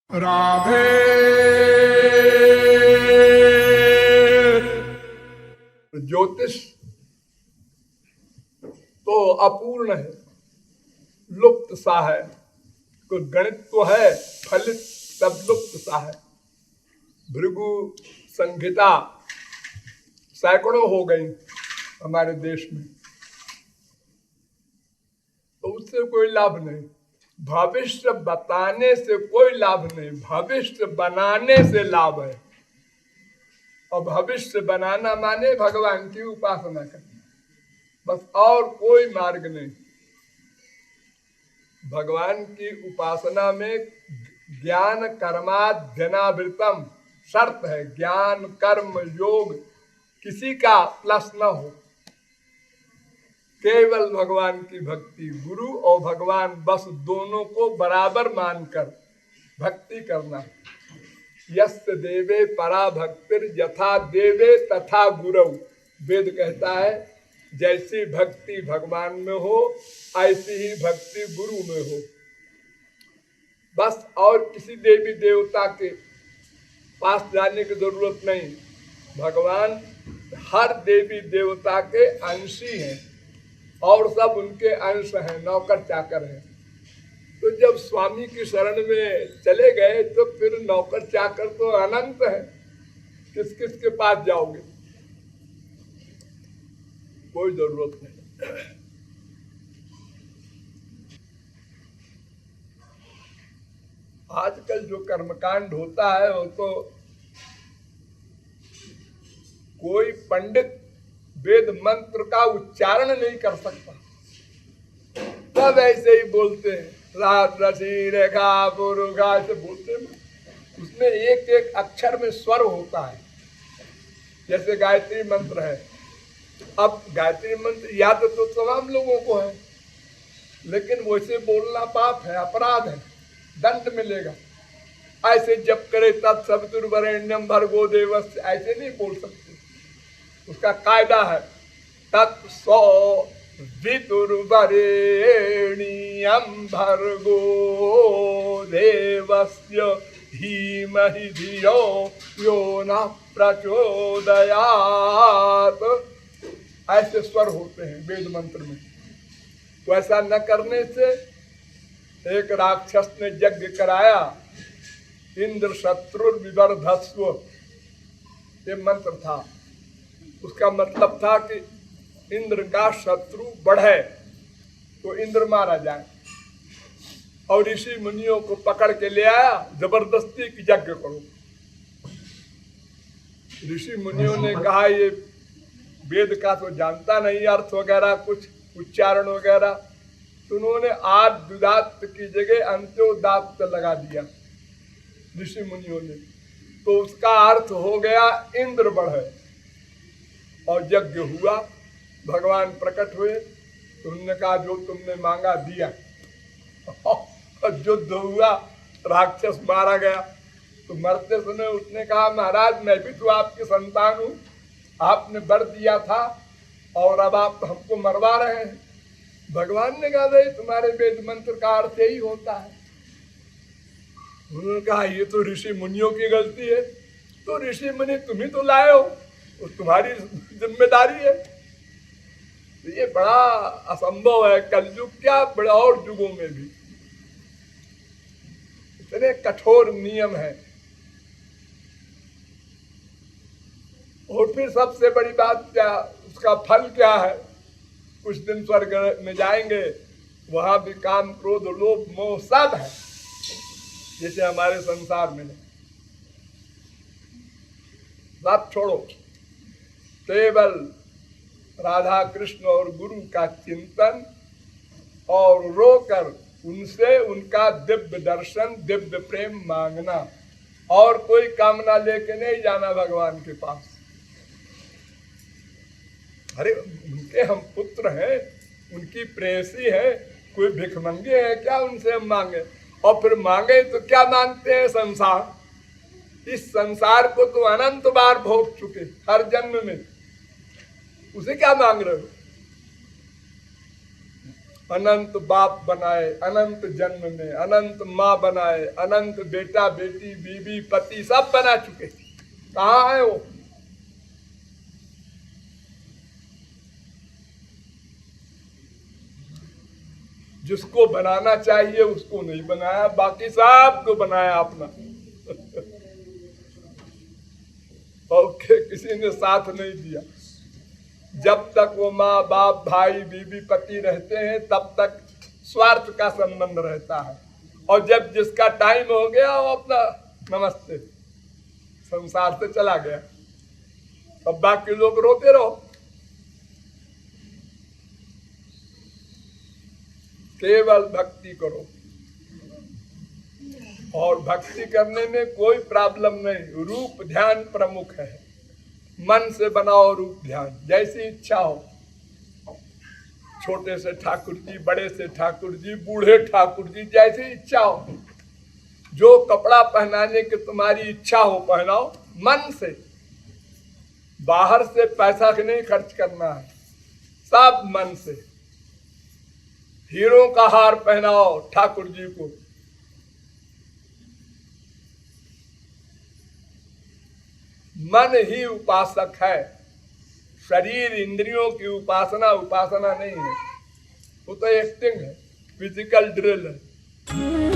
राधे ज्योतिष तो अपूर्ण है, लुप्त सा है। कोई गणित तो है, फलित सब लुप्त सा है। भृगु संहिता सैकड़ों हो गई हमारे देश में, तो उससे कोई लाभ नहीं। भविष्य बताने से कोई लाभ नहीं, भविष्य बनाने से लाभ है। और भविष्य बनाना माने भगवान की उपासना करना, बस और कोई मार्ग नहीं। भगवान की उपासना में ज्ञान कर्माध्यनावृतम शर्त है। ज्ञान कर्म योग किसी का प्लस न हो, केवल भगवान की भक्ति। गुरु और भगवान बस दोनों को बराबर मानकर भक्ति करना। यस्य देवे परा भक्तिर यथा देवे तथा गुरु। वेद कहता है जैसी भक्ति भगवान में हो ऐसी ही भक्ति गुरु में हो। बस और किसी देवी देवता के पास जाने की जरूरत नहीं। भगवान हर देवी देवता के अंशी हैं और सब उनके अंश हैं, नौकर चाकर हैं। तो जब स्वामी की शरण में चले गए तो फिर नौकर चाकर तो अनंत है, किस किस के पास जाओगे? कोई जरूरत नहीं। आजकल जो कर्मकांड होता है वो तो कोई पंडित वेद मंत्र का उच्चारण नहीं कर सकता, सब ऐसे ही बोलते हैं। रात रसी रेखा पुरुखा ऐसे बोलते हैं। उसमें एक एक अक्षर में स्वर होता है। जैसे गायत्री मंत्र है, अब गायत्री मंत्र याद तो तमाम लोगों को है, लेकिन वैसे बोलना पाप है, अपराध है, दंड मिलेगा। ऐसे जब करे तत्सवितुर्वरेण्यम भर्गो देवस्य, ऐसे नहीं बोल सकते। उसका कायदा है तत्सो वितुर्वरेण्यम भर्गो देवस्य धीमहि धियो यो न प्रचोदयात्। ऐसे स्वर होते हैं वेद मंत्र में। तो ऐसा न करने से एक राक्षस ने यज्ञ कराया, इंद्र शत्रु विवर्धस्व, ये मंत्र था। उसका मतलब था कि इंद्र का शत्रु बढ़े तो इंद्र मारा जाए। और ऋषि मुनियों को पकड़ के ले आया, जबरदस्ती की यज्ञ करो। ऋषि मुनियों ने कहा ये वेद का तो जानता नहीं, अर्थ वगैरह कुछ उच्चारण वगैरह। तो उन्होंने आद्युदात्त की जगह अंत्योदात्त लगा दिया ऋषि मुनियों ने। तो उसका अर्थ हो गया इंद्र बढ़े। और यज्ञ हुआ, भगवान प्रकट हुए, तो उन्होंने कहा जो तुमने मांगा दिया। युद्ध हुआ, राक्षस मारा गया। तो मरते समय उसने कहा महाराज मैं भी तो आपकी संतान हूँ, आपने वर दिया था और अब आप हमको मरवा रहे हैं। भगवान ने कहा भाई तुम्हारे वेद मंत्र का अर्थ यही होता है। उन्होंने कहा ये तो ऋषि मुनियों की गलती है। तो ऋषि मुनि तुम ही तो लाए हो, तो तुम्हारी जिम्मेदारी है। तो ये बड़ा असंभव है, कलयुग क्या बड़े और युगों में भी इतने कठोर नियम है। और फिर सबसे बड़ी बात क्या, उसका फल क्या है? कुछ दिन स्वर्ग में जाएंगे, वहां भी काम क्रोध लोभ मोह सब है, जैसे हमारे संसार में। बात छोड़ो, केवल राधा कृष्ण और गुरु का चिंतन और रोकर उनसे उनका दिव्य दर्शन दिव्य प्रेम मांगना, और कोई कामना लेके नहीं जाना भगवान के पास। अरे उनके हम पुत्र हैं, उनकी प्रेयसी है, कोई भिखमंगे है क्या उनसे हम मांगे? और फिर मांगे तो क्या मांगते हैं? संसार। इस संसार को तो अनंत बार भोग चुके हर जन्म में, उसे क्या मांग रहे हो? अनंत बाप बनाए, अनंत जन्म में अनंत माँ बनाए, अनंत बेटा बेटी बीवी पति सब बना चुके। कहाँ है वो? जिसको बनाना चाहिए उसको नहीं बनाया, बाकी सबको बनाया अपना। और किसी ने साथ नहीं दिया। जब तक वो माँ बाप भाई बीवी पति रहते हैं तब तक स्वार्थ का संबंध रहता है, और जब जिसका टाइम हो गया वो अपना नमस्ते संसार से चला गया। अब बाकी लोग रोते रहो। केवल भक्ति करो, और भक्ति करने में कोई प्रॉब्लम नहीं। रूप ध्यान प्रमुख है। मन से बनाओ रूप ध्यान, जैसी इच्छा हो। छोटे से ठाकुर जी, बड़े से ठाकुर जी, बूढ़े ठाकुर जी, जैसी इच्छा हो। जो कपड़ा पहनाने की तुम्हारी इच्छा हो पहनाओ, मन से। बाहर से पैसा नहीं खर्च करना है, सब मन से। हीरो का हार पहनाओ ठाकुर जी को। मन ही उपासक है। शरीर इंद्रियों की उपासना नहीं है, वो तो एक्टिंग है, फिजिकल ड्रिल है।